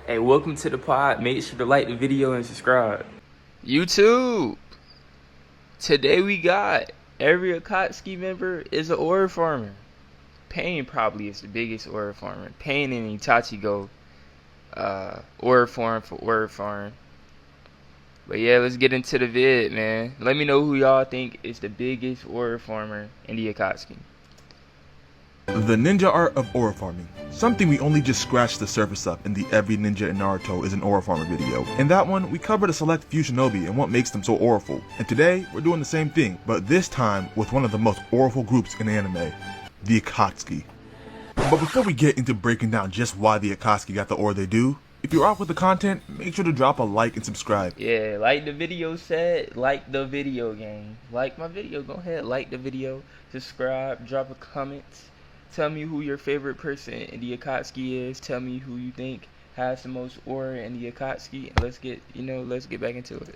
Hey, welcome to the pod. Make sure to like the video and subscribe. YouTube! Today we got every Akatsuki member is an ore farmer. Pain probably is the biggest ore farmer. Pain and Itachi go ore farm for ore farm. But yeah, let's get into the vid, man. Let me know who y'all think is the biggest ore farmer in the Akatsuki. The ninja art of ore farming. Something we only just scratched the surface of in the Every Ninja in Naruto is an ore farmer video. In that one, we covered a select few shinobi and what makes them so oreful. And today, we're doing the same thing, but this time with one of the most oreful groups in anime, the Akatsuki. But before we get into breaking down just why the Akatsuki got the ore they do, if you're off with the content, make sure to drop a like and subscribe. Yeah, like the video said, like the video game. Like my video, go ahead, like the video, subscribe, drop a comment. Tell me who your favorite person in the Akatsuki is. Tell me who you think has the most aura in the Akatsuki. And let's get back into it.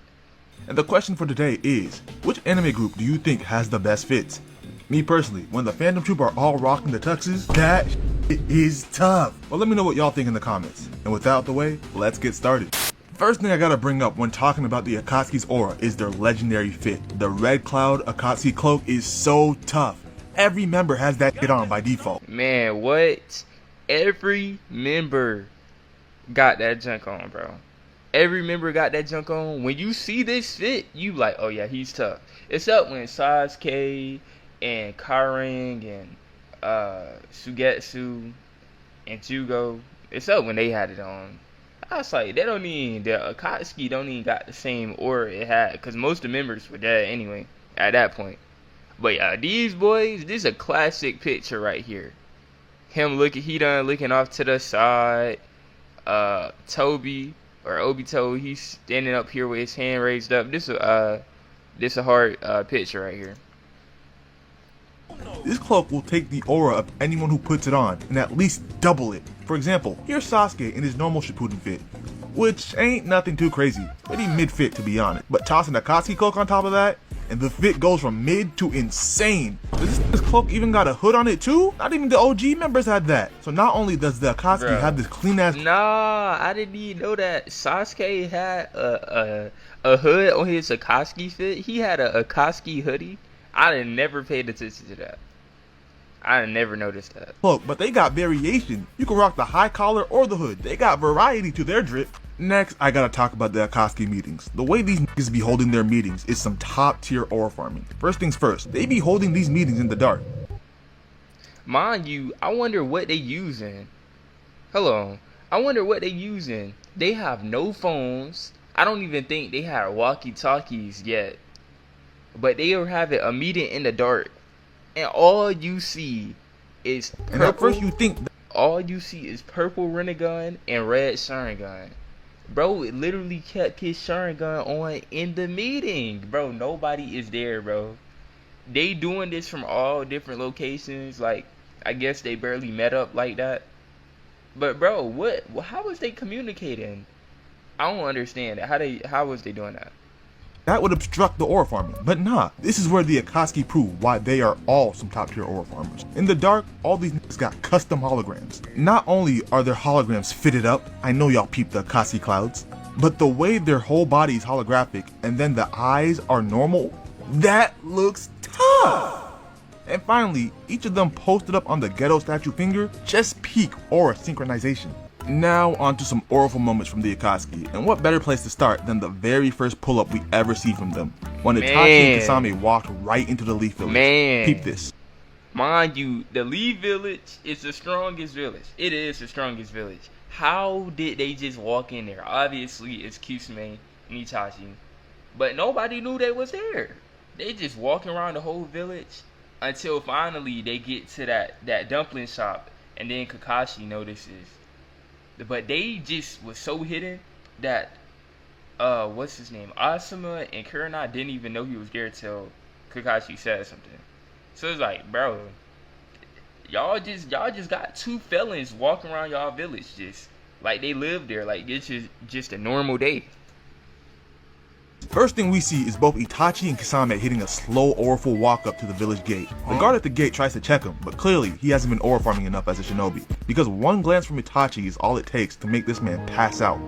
And the question for today is, which anime group do you think has the best fits? Me personally, when the fandom troop are all rocking the tuxes, that is tough. Well, let me know what y'all think in the comments. And with that out the way, let's get started. First thing I gotta bring up when talking about the Akatsuki's aura is their legendary fit. The Red Cloud Akatsuki cloak is so tough. Every member has that shit on by default. Man, what? Every member got that junk on, bro. Every member got that junk on. When you see this fit, you like, oh yeah, he's tough. Except when Sasuke and Karen and Sugetsu and Jugo, except when they had it on. I was like, the Akatsuki don't even got the same aura it had, because most of the members were dead anyway at that point. But yeah, these boys, this is a classic picture right here. He done looking off to the side. Toby or Obito, he's standing up here with his hand raised up. This a hard picture right here. This cloak will take the aura of anyone who puts it on and at least double it. For example, here's Sasuke in his normal Shippuden fit, which ain't nothing too crazy. Pretty mid fit to be honest. But toss an Akatsuki cloak on top of that, and the fit goes from mid to insane. Does this cloak even got a hood on it too? Not even the OG members had that. So not only does the Akatsuki have this clean ass— Nah, I didn't even know that Sasuke had a hood on his Akatsuki fit. He had a Akatsuki hoodie. I done never paid attention to that. I done never noticed that. Look, but they got variation. You can rock the high collar or the hood. They got variety to their drip. Next, I gotta talk about the Akatsuki meetings. The way these niggas be holding their meetings is some top tier ore farming. First things first, they be holding these meetings in the dark. Mind you, I wonder what they using. Hello, I wonder what they using. They have no phones. I don't even think they had walkie-talkies yet. But they are having a meeting in the dark, and all you see is purple. And at first you think all you see is purple Rinnegan and red Sharingan. Bro, it literally kept his Sharingan on in the meeting. Bro, nobody is there, bro. They doing this from all different locations. Like, I guess they barely met up like that. But bro, how was they communicating? I don't understand it. How was they doing that? that would obstruct the ore farming. But nah, this is where the Akatsuki prove why they are all some top tier ore farmers. In the dark, all these niggas got custom holograms. Not only are their holograms fitted up, I know y'all peeped the Akatsuki clouds, but the way their whole body is holographic and then the eyes are normal, that looks tough. And finally, each of them posted up on the ghetto statue finger, just peak aura synchronization. Now onto some oreful moments from the Akatsuki, and what better place to start than the very first pull-up we ever see from them, when Itachi and Kasame walked right into the Leaf Village. Peep this. Mind you, the Leaf Village is the strongest village. It is the strongest village. How did they just walk in there? Obviously, it's Kisame and Itachi, but nobody knew they was there. They just walking around the whole village until finally they get to that dumpling shop, and then Kakashi notices. But they just was so hidden that what's his name, Asuma and Kurina didn't even know he was there till Kakashi said something. So it's like, bro, y'all just got two felons walking around y'all village, just like they live there, like it's just a normal day. First thing we see is both Itachi and Kisame hitting a slow oreful walk up to the village gate. The guard at the gate tries to check him, but clearly he hasn't been ore farming enough as a shinobi, because one glance from Itachi is all it takes to make this man pass out.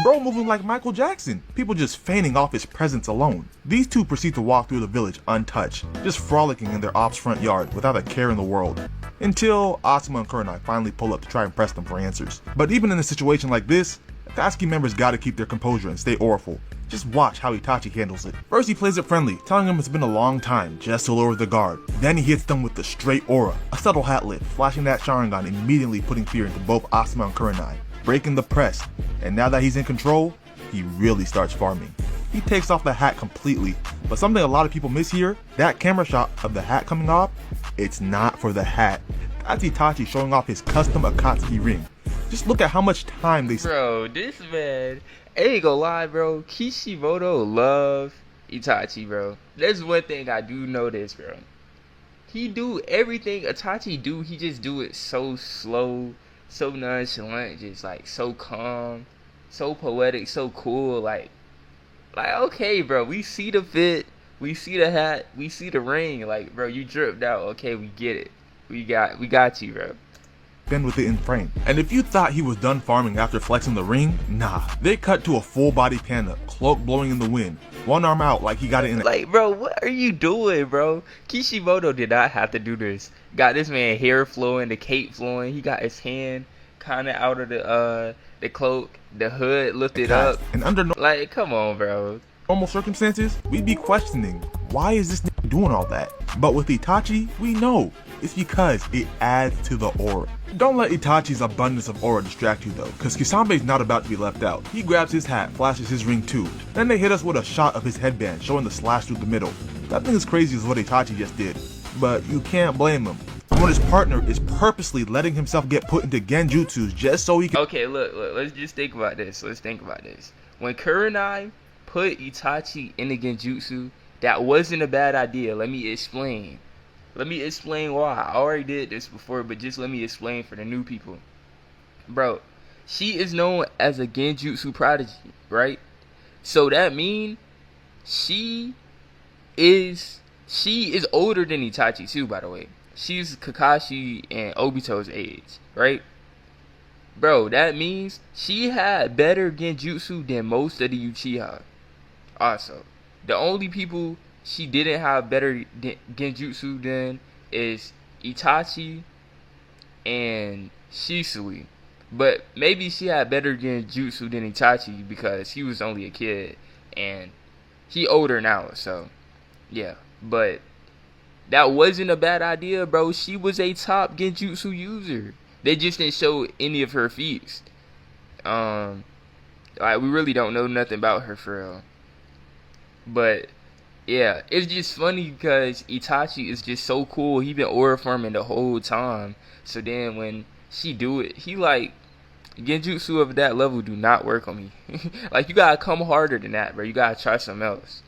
Bro moving like Michael Jackson, people just feigning off his presence alone. These two proceed to walk through the village untouched, just frolicking in their ops front yard without a care in the world. Until Asuma and Kurenai finally pull up to try and press them for answers. But even in a situation like this, Akatsuki members gotta keep their composure and stay oreful. Just watch how Itachi handles it. First he plays it friendly, telling them it's been a long time just to lower the guard. Then he hits them with the straight aura, a subtle hat lift, flashing that Sharingan, immediately putting fear into both Asuma and Kurenai, breaking the press. And now that he's in control, he really starts farming. He takes off the hat completely, but something a lot of people miss here, that camera shot of the hat coming off, it's not for the hat. That's Itachi showing off his custom Akatsuki ring. Just look at how much time they Bro, this man, I ain't gonna lie, bro. Kishimoto love Itachi, bro. That's one thing I do notice, bro. He do everything Itachi do, he just do it so slow, so nonchalant, just like so calm, so poetic, so cool. Like okay, bro, we see the fit, we see the hat, we see the ring. Like, bro, you dripped out. Okay, we get it. We got you, bro. Been with it in frame. And if you thought he was done farming after flexing the ring, nah. They cut to a full body panda, cloak blowing in the wind, one arm out like he got it in. Like, bro, what are you doing, bro? Kishimoto did not have to do this. Got this man hair flowing, the cape flowing. He got his hand kind of out of the cloak, the hood lifted up. And under like, come on, bro. Normal circumstances, we'd be questioning, why is this nigga doing all that? But with Itachi, we know. It's because it adds to the aura. Don't let Itachi's abundance of aura distract you though, cause Kisame's not about to be left out. He grabs his hat, flashes his ring too. Then they hit us with a shot of his headband showing the slash through the middle. Nothing as crazy as what Itachi just did, but you can't blame him. When his partner is purposely letting himself get put into genjutsus just so he can— Okay, look, let's just think about this. When Kurenai put Itachi in the genjutsu, that wasn't a bad idea. Let me explain why. I already did this before, but just let me explain for the new people. Bro, she is known as a genjutsu prodigy, right? So that means she is older than Itachi too, by the way. She's Kakashi and Obito's age, right? Bro, that means she had better genjutsu than most of the Uchiha. Also, the only people she didn't have better genjutsu than is Itachi and Shisui. But maybe she had better genjutsu than Itachi because he was only a kid and he older now, so yeah. But that wasn't a bad idea, bro. She was a top genjutsu user. They just didn't show any of her feats. Like, we really don't know nothing about her for real. But yeah, it's just funny because Itachi is just so cool. He been aura farming the whole time. So then when she do it, he like, genjutsu of that level do not work on me. Like, you gotta come harder than that, bro. You gotta try something else.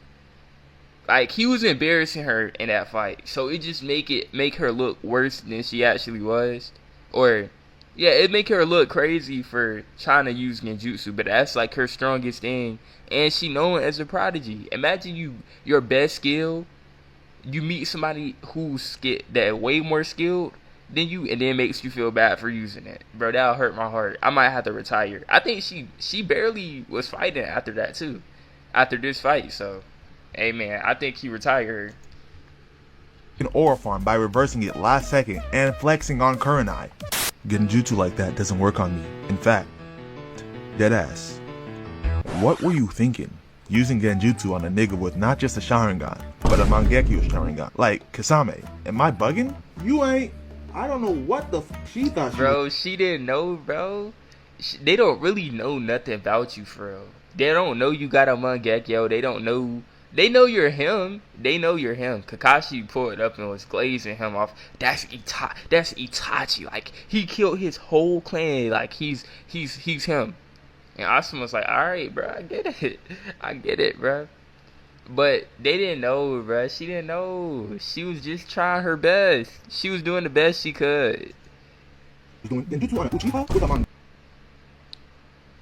Like, he was embarrassing her in that fight, so it just make her look worse than she actually was. Or yeah, it make her look crazy for trying to use genjutsu, but that's like her strongest thing, and she known as a prodigy. Imagine your best skill, you meet somebody who's that way more skilled than you, and then makes you feel bad for using it. Bro, that'll hurt my heart. I might have to retire. I think she barely was fighting after that too, after this fight. So, hey man, I think he retired. An aura farm by reversing it last second and flexing on Kurenai. Genjutsu like that doesn't work on me. In fact, deadass. What were you thinking? Using genjutsu on a nigga with not just a Sharingan, but a Mangekyo Sharingan, like Kisame. Am I bugging? You ain't. I don't know what the she thought she Bro, she didn't know, bro. They don't really know nothing about you, for real. They don't know you got a Mangekyo. They don't know. They know you're him. They know you're him. Kakashi pulled up and was glazing him off. That's Itachi. Like, he killed his whole clan. Like, he's him. And Asuma was like, alright, bro, I get it, bro. But they didn't know, bro. She didn't know. She was just trying her best. She was doing the best she could. doing genjutsu on a Uchiha with a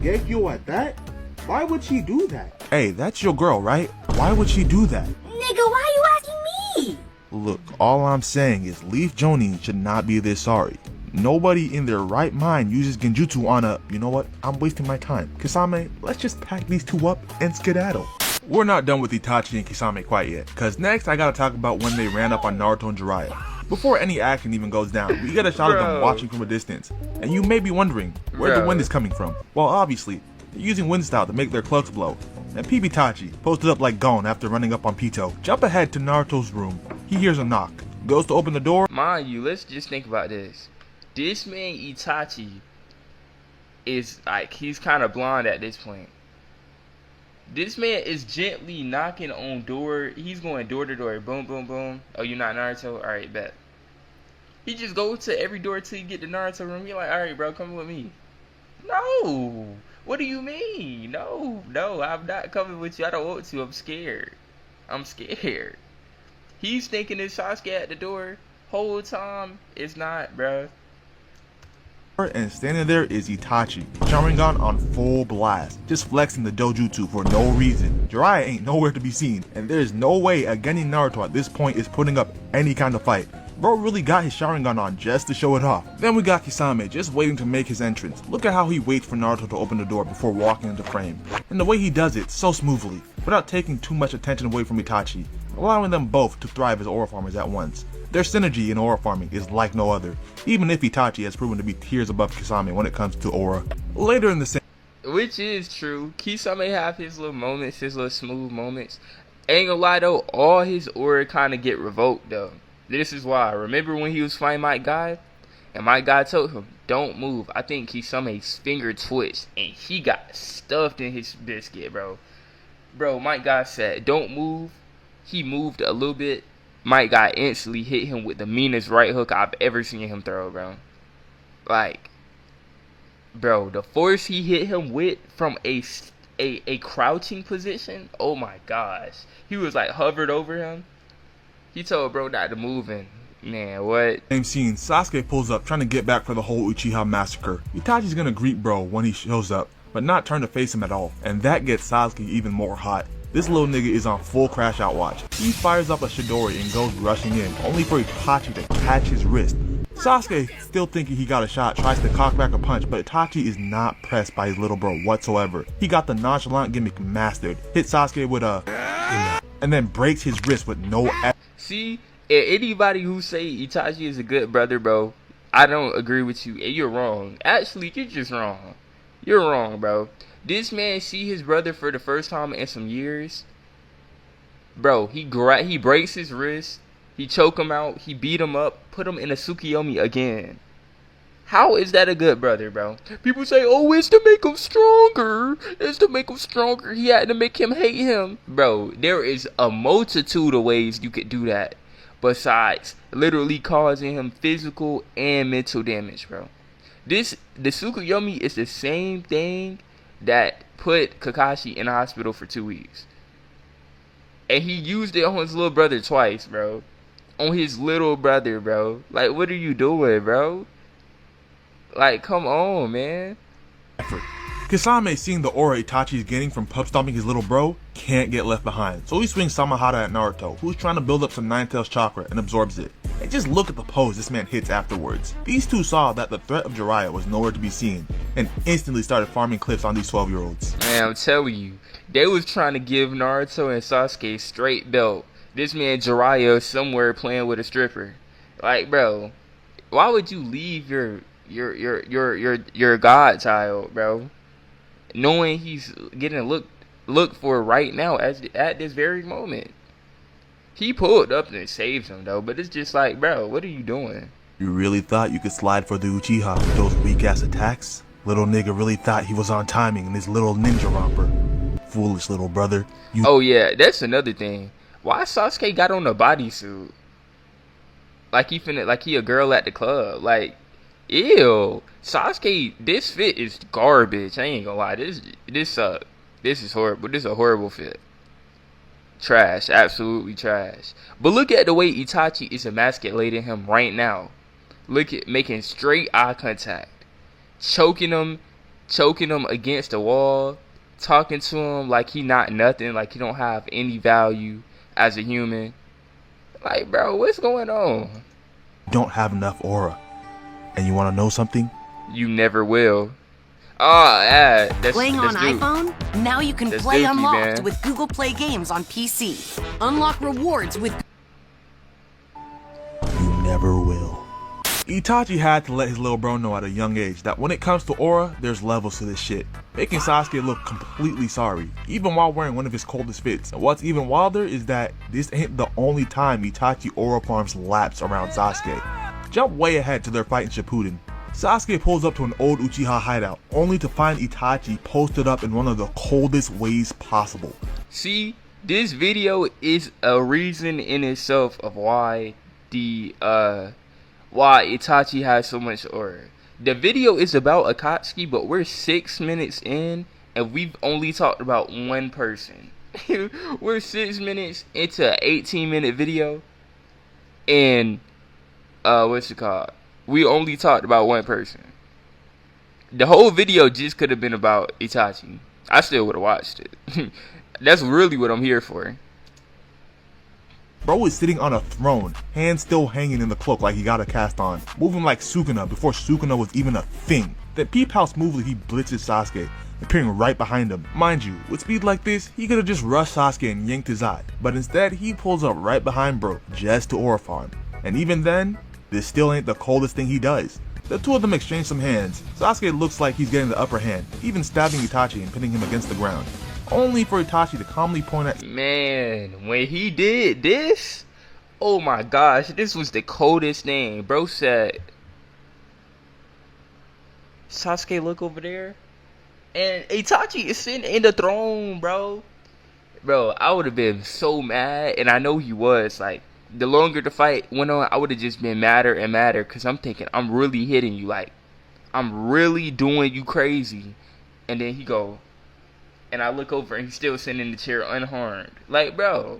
Mangekyo at that? Why would she do that? Hey, that's your girl, right? Why would she do that? Nigga, why you asking me? Look, all I'm saying is Leaf Jonin should not be this sorry. Nobody in their right mind uses genjutsu on a, you know what, I'm wasting my time. Kisame, let's just pack these two up and skedaddle. We're not done with Itachi and Kisame quite yet, cause next I gotta talk about when they ran up on Naruto and Jiraiya. Before any action even goes down, we get a shot of them watching from a distance, and you may be wondering where the wind is coming from. Well, obviously, they're using wind style to make their cloaks blow. And PB Itachi, posted up like Gon after running up on Pito, jump ahead to Naruto's room. He hears a knock, goes to open the door. Mind you, let's just think about this. This man Itachi is like, he's kind of blonde at this point. This man is gently knocking on door. He's going door to door. Boom, boom, boom. Oh, you're not Naruto? Alright, bet. He just goes to every door till you get to Naruto room. You're like, alright, bro, come with me. No. What do you mean? No, I'm not coming with you. I don't want to. I'm scared. He's thinking it's Sasuke at the door. Whole time, it's not, bro. And standing there is Itachi, Sharingan on full blast, just flexing the dojutsu for no reason. Jiraiya ain't nowhere to be seen, and there's no way a Genin Naruto at this point is putting up any kind of fight. Bro really got his Sharingan on just to show it off. Then we got Kisame just waiting to make his entrance. Look at how he waits for Naruto to open the door before walking into frame. And the way he does it so smoothly, without taking too much attention away from Itachi, allowing them both to thrive as aura farmers at once. Their synergy in aura farming is like no other, even if Itachi has proven to be tiers above Kisame when it comes to aura. Later in the same, which is true, Kisame have his little moments, his little smooth moments. Ain't gonna lie though, all his aura kind of get revoked though. This is why. Remember when he was fighting Might Guy? And Might Guy told him, don't move. I think Kisame's finger twitched and he got stuffed in his biscuit, bro. Bro, Might Guy said, don't move. He moved a little bit. Might Guy instantly hit him with the meanest right hook I've ever seen him throw, bro. Like, bro, the force he hit him with from a crouching position, oh my gosh. He was like hovered over him. He told bro not to move in. Man, what? Same scene, Sasuke pulls up trying to get back for the whole Uchiha massacre. Itachi's gonna greet bro when he shows up, but not turn to face him at all. And that gets Sasuke even more hot. This little nigga is on full crash out watch. He fires up a Chidori and goes rushing in, only for Itachi to catch his wrist. Sasuke, still thinking he got a shot, tries to cock back a punch, but Itachi is not pressed by his little bro whatsoever. He got the nonchalant gimmick mastered, hit Sasuke with a and then breaks his wrist with no See, anybody who say Itachi is a good brother, bro, I don't agree with you. You're wrong. Actually, you're just wrong. You're wrong, bro. This man see his brother for the first time in some years. Bro, he breaks his wrist. He choke him out. He beat him up. Put him in a Tsukiyomi again. How is that a good brother, bro? People say, oh, it's to make him stronger. It's to make him stronger. He had to make him hate him. Bro, there is a multitude of ways you could do that. Besides literally causing him physical and mental damage, bro. The Tsukiyomi is the same thing that put Kakashi in the hospital for 2 weeks. And he used it on his little brother twice, bro. On his little brother, bro. Like, what are you doing, bro? Like, come on, man. Kisame, seeing the aura Itachi is getting from pub stomping his little bro, can't get left behind. So he swings Samahara at Naruto, who's trying to build up some Nine Tails chakra and absorbs it. And just look at the pose this man hits afterwards. These two saw that the threat of Jiraiya was nowhere to be seen, and instantly started farming clips on these 12-year-olds. Man, I'm telling you, they was trying to give Naruto and Sasuke straight belt. This man Jiraiya somewhere playing with a stripper. Like, bro, why would you leave your godchild, bro, knowing he's getting looked for right now at this very moment? He pulled up and saved him though, but it's just like, bro, what are you doing? You really thought you could slide for the Uchiha with those weak ass attacks? Little nigga really thought he was on timing in his little ninja romper. Foolish little brother. Oh yeah, that's another thing. Why Sasuke got on a bodysuit? Like he a girl at the club. Like, ew. Sasuke, this fit is garbage. I ain't gonna lie. This sucks. This is horrible. This is a horrible fit. Trash. Absolutely trash. But look at the way Itachi is emasculating him right now. Look at making straight eye contact. Choking him against the wall. talking to him like he not nothing, like he don't have any value as a human. Like, bro, what's going on? Don't have enough aura. And you want to know something? You never will. Oh, yeah, Playing on Duke. iPhone? Now you can That's play Dookie, Unlocked man. with Google Play Games on PC. Unlock rewards with... You never will. Itachi had to let his little bro know at a young age that when it comes to aura, there's levels to this shit, making Sasuke look completely sorry, even while wearing one of his coldest fits. And what's even wilder is that this ain't the only time Itachi aura farms laps around Sasuke. Jump way ahead to their fight in Shippuden. Sasuke pulls up to an old Uchiha hideout, only to find Itachi posted up in one of the coldest ways possible. See, this video is a reason in itself of why why Itachi has so much aura. The video is about Akatsuki, but we're 6 minutes in and we've only talked about one person. We're 6 minutes into an 18-minute video and what's it called? We only talked about one person. The whole video just could have been about Itachi. I still would have watched it. That's really what I'm here for. Bro is sitting on a throne, hands still hanging in the cloak like he got a cast on, moving like Sukuna before Sukuna was even a thing. Then peep how smoothly he blitzes Sasuke, appearing right behind him. Mind you, with speed like this, he could have just rushed Sasuke and yanked his eye, but instead he pulls up right behind bro just to aura farm. And even then, this still ain't the coldest thing he does. The two of them exchange some hands. Sasuke looks like he's getting the upper hand, even stabbing Itachi and pinning him against the ground. Only for Itachi to calmly point at... Man, when he did this, oh my gosh, this was the coldest thing. Bro said, Sasuke, look over there. And Itachi is sitting in the throne, bro. Bro, I would have been so mad, and I know he was. Like, the longer the fight went on, I would have just been madder and madder, because I'm thinking, I'm really hitting you. Like, I'm really doing you crazy. And then he go, and I look over and he's still sitting in the chair unharmed. Like, bro.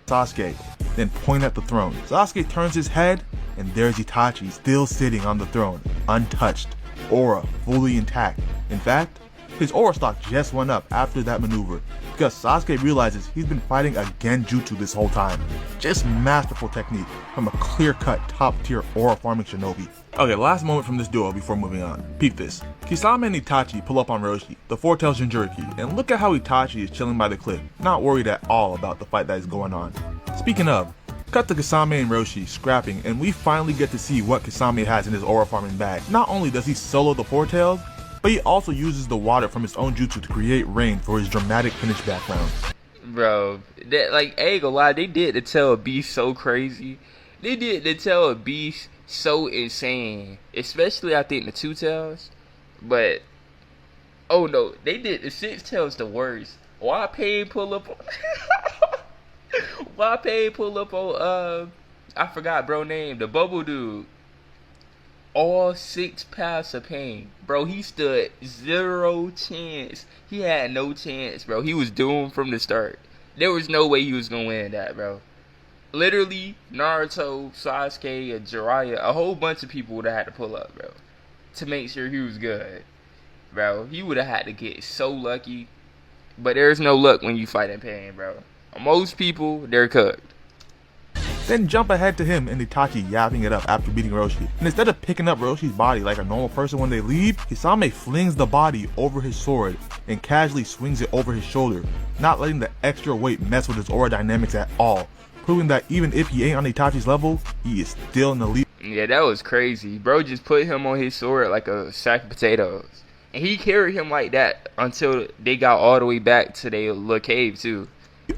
Sasuke, then point at the throne. Sasuke turns his head, and there's Itachi still sitting on the throne, untouched, aura fully intact. In fact, his aura stock just went up after that maneuver, because Sasuke realizes he's been fighting a genjutsu this whole time. Just masterful technique from a clear-cut top-tier aura farming shinobi. Okay, last moment from this duo before moving on. Peep this. Kisame and Itachi pull up on Roshi, the four-tailed Jinchuriki, and look at how Itachi is chilling by the cliff, not worried at all about the fight that is going on. Speaking of, cut to Kisame and Roshi scrapping, and we finally get to see what Kisame has in his aura farming bag. Not only does he solo the four-tails, but he also uses the water from his own jutsu to create rain for his dramatic finish background. Bro, that, like, I ain't gonna lie, they did to tell a beast so crazy. They did to tell a beast so insane. Especially, I think, the two tails. But, oh no, they did the six tails the worst. Why Pain pull up on... Why Pain pull up on, I forgot bro name, the bubble dude. All 6 paths of Pain. Bro, he stood 0 chance. He had no chance, bro. He was doomed from the start. There was no way he was gonna win that, bro. Literally, Naruto, Sasuke, Jiraiya, a whole bunch of people would have had to pull up, bro, to make sure he was good. Bro, he would have had to get so lucky. But there's no luck when you fight in Pain, bro. Most people, they're cooked. Then jump ahead to him and Itachi yapping it up after beating Roshi. And instead of picking up Roshi's body like a normal person when they leave, Kisame flings the body over his sword and casually swings it over his shoulder, not letting the extra weight mess with his aura dynamics at all, proving that even if he ain't on Itachi's level, he is still in the lead. Yeah, that was crazy. Bro just put him on his sword like a sack of potatoes. And he carried him like that until they got all the way back to their little cave too.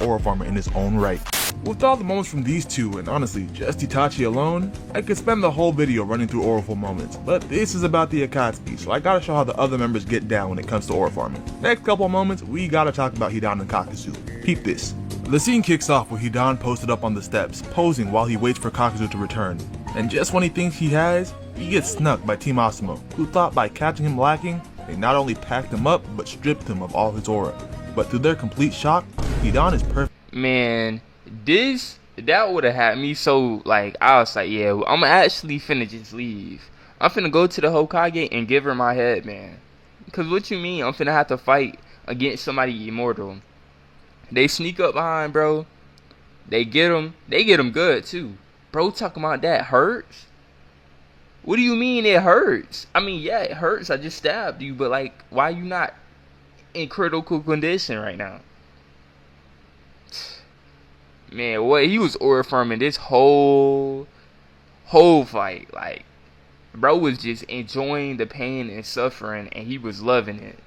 Aura farmer in his own right. With all the moments from these two, and honestly, just Itachi alone, I could spend the whole video running through auraful moments, but this is about the Akatsuki, so I gotta show how the other members get down when it comes to aura farming. Next couple of moments, we gotta talk about Hidan and Kakuzu. Peep this. The scene kicks off with Hidan posted up on the steps, posing while he waits for Kakuzu to return. And just when he thinks he has, he gets snuck by Team Asimo, who thought by catching him lacking, they not only packed him up, but stripped him of all his aura. But to their complete shock, Hidan is perfect. Man, that would have had me so, like, I was like, yeah, I'm actually finna just leave. I'm finna go to the Hokage and give her my head, man. Cause what you mean I'm finna have to fight against somebody immortal? They sneak up behind, bro. They get him. They get him good too. Bro, talking about that hurts? What do you mean it hurts? I mean, yeah, it hurts. I just stabbed you, but like, why you not in critical condition right now? Man, what he was aura farming this whole fight. Like, bro was just enjoying the pain and suffering, and he was loving it.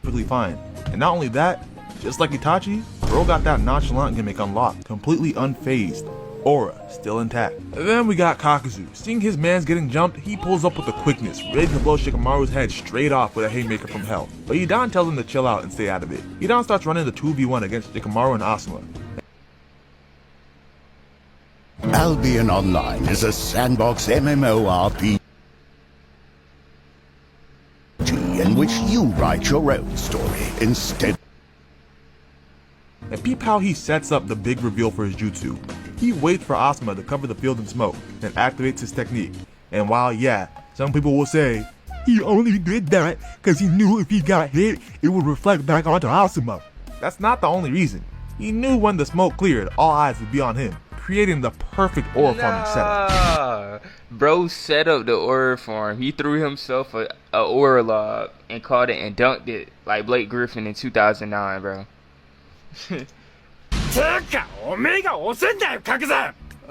Perfectly fine. And not only that, just like Itachi, bro got that nonchalant gimmick unlocked, completely unfazed. Aura still intact. And then we got Kakuzu. Seeing his mans getting jumped, he pulls up with the quickness, ready to blow Shikamaru's head straight off with a haymaker from hell. But Hidan tells him to chill out and stay out of it. Hidan starts running the 2v1 against Shikamaru and Asuma. Albion Online is a sandbox MMORPG in which you write your own story instead. And peep how he sets up the big reveal for his jutsu. He waits for Asuma to cover the field in smoke, then activates his technique. And while yeah, some people will say, he only did that because he knew if he got hit, it would reflect back onto Asuma. That's not the only reason. He knew when the smoke cleared, all eyes would be on him, creating the perfect aura farming setup. Bro set up the aura farm. He threw himself a aura lob and caught it and dunked it like Blake Griffin in 2009, bro.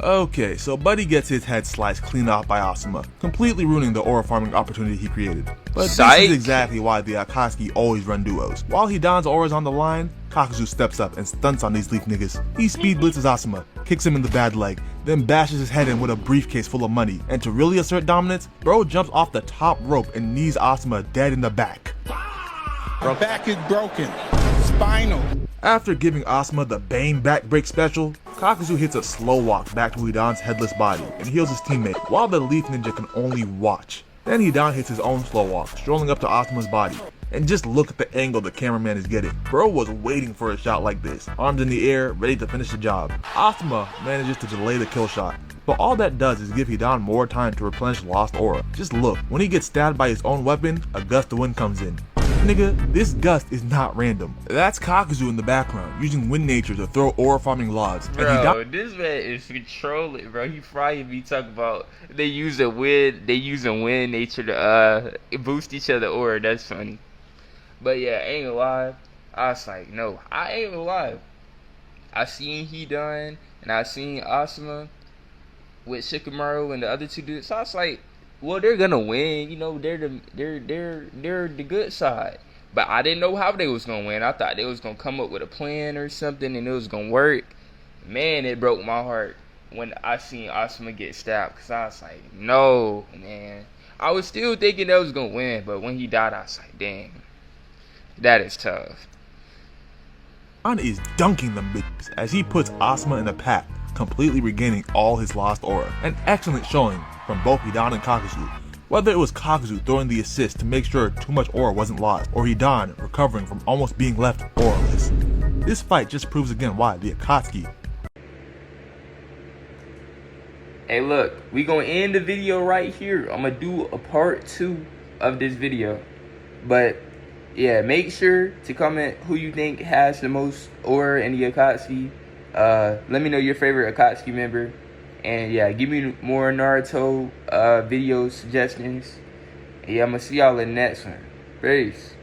Okay, so Buddy gets his head sliced clean off by Asuma, completely ruining the aura farming opportunity he created. But Psych. this is exactly why the Akatsuki always run duos. While Hidan's aura's on the line, Kakuzu steps up and stunts on these leaf niggas. He speed blitzes Asuma, kicks him in the bad leg, then bashes his head in with a briefcase full of money. And to really assert dominance, bro jumps off the top rope and knees Asuma dead in the back. Her back is broken. Spinal. After giving Asuma the Bane back break special, Kakuzu hits a slow walk back to Hidan's headless body and heals his teammate, while the Leaf Ninja can only watch. Then Hidan hits his own slow walk, strolling up to Asuma's body. And just look at the angle the cameraman is getting. Bro was waiting for a shot like this, arms in the air, ready to finish the job. Asuma manages to delay the kill shot, but all that does is give Hidan more time to replenish lost aura. Just look, when he gets stabbed by his own weapon, a gust of wind comes in. Nigga, this gust is not random. That's Kakuzu in the background, using wind nature to throw aura farming logs. Bro, this man is controlling, bro. He probably be talking about they using wind nature to boost each other aura. That's funny. But yeah, ain't gonna lie. I was like, no, I ain't gonna lie. I seen Hidan and I seen Asuma with Shikamaru and the other two dudes. So I was like, well, they're gonna win. You know, they're the good side. But I didn't know how they was gonna win. I thought they was gonna come up with a plan or something and it was gonna work. Man, it broke my heart when I seen Asuma get stabbed, cause I was like, no, man. I was still thinking they was gonna win, but when he died, I was like, dang, that is tough. Hidan is dunking them bitches as he puts Asuma in a pack, completely regaining all his lost aura. An excellent showing from both Hidan and Kakuzu. Whether it was Kakuzu throwing the assist to make sure too much aura wasn't lost, or Hidan recovering from almost being left auraless. This fight just proves again why the Akatsuki. Hey look, we gonna end the video right here. I'm gonna do a part 2 of this video. But yeah, make sure to comment who you think has the most aura in the Akatsuki. Let me know your favorite Akatsuki member. And yeah, give me more Naruto video suggestions. And yeah, I'm gonna see y'all in the next one. Peace.